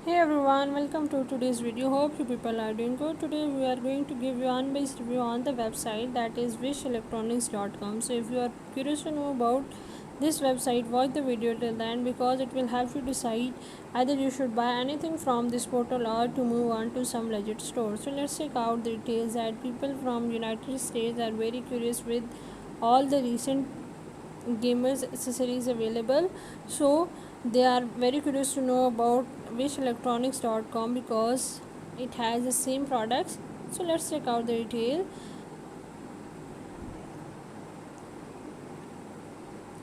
Hey everyone, welcome to today's video. Hope you people are doing good. Today we are going to give you unbiased review on the website that is wishelectronics.com. So if you are curious to know about this website, watch the video till the end because it will help you decide either you should buy anything from this portal or to move on to some legit store. So let's check out the details that people from United States are very curious with all the recent gamers accessories available. So they are very curious to know about wishelectronics.com because it has the same products. So let's check out the detail.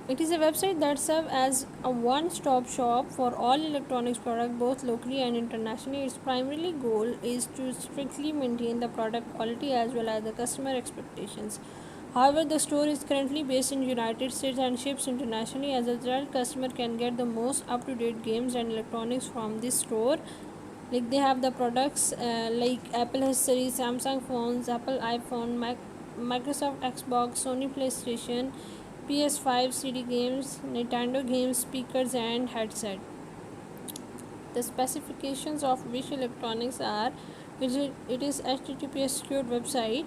It is a website that serves as a one-stop shop for all electronics products both locally and internationally. Its primary goal is to strictly maintain the product quality as well as the customer expectations. However, the store is currently based in United States and ships internationally. As a result, customer can get the most up-to-date games and electronics from this store. Like they have the products like Apple accessories, Samsung phones, Apple iPhone, Microsoft Xbox, Sony PlayStation, PS5, CD games, Nintendo games, speakers, and headset. The specifications of Wish Electronics are it is HTTPS secured website.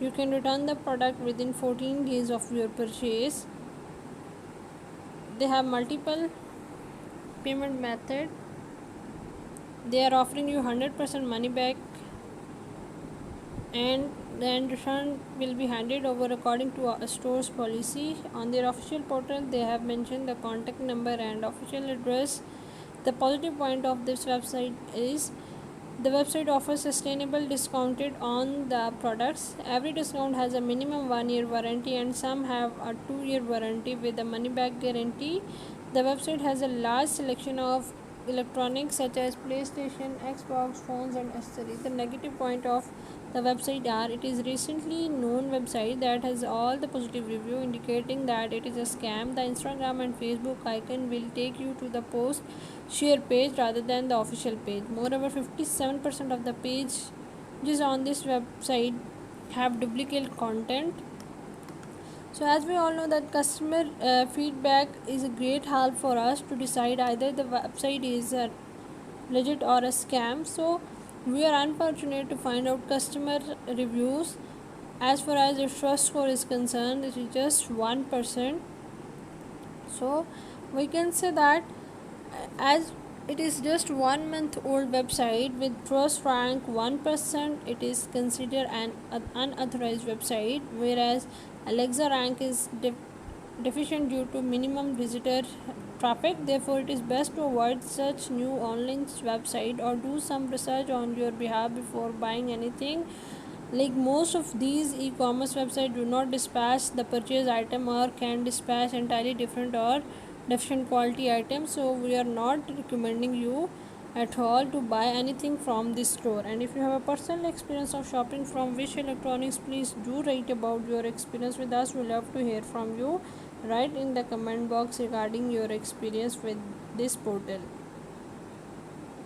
You can return the product within 14 days of your purchase. They have multiple payment method. They are offering you 100% money back, and then return will be handed over according to a store's policy. On their official portal, they have mentioned the contact number and official address. The positive point of this website is the website offers sustainable discounted on the products. Every discount has a minimum 1 year warranty and some have a 2 year warranty with a money back guarantee. The website has a large selection of electronics such as PlayStation, Xbox, phones, and accessories. The negative point of the website are it is recently known website that has all the positive review indicating that it is a scam. The Instagram and Facebook icon will take you to the post share page rather than the official page. Moreover, 57% of the pages on this website have duplicate content. So as we all know that customer feedback is a great help for us to decide either the website is a legit or a scam. So we are unfortunate to find out customer reviews. As far as the trust score is concerned, it is just 1%. So we can say that as it is just 1 month old website with trust rank 1%, it is considered an unauthorized website, whereas Alexa rank is deficient due to minimum visitor traffic. Therefore, it is best to avoid such new online website or do some research on your behalf before buying anything. Like most of these e-commerce websites do not dispatch the purchase item or can dispatch entirely different or deficient quality items, so we are not recommending you at all to buy anything from this store. And if you have a personal experience of shopping from Wish Electronics, please do write about your experience with us. We love to hear from you. Write in the comment box regarding your experience with this portal.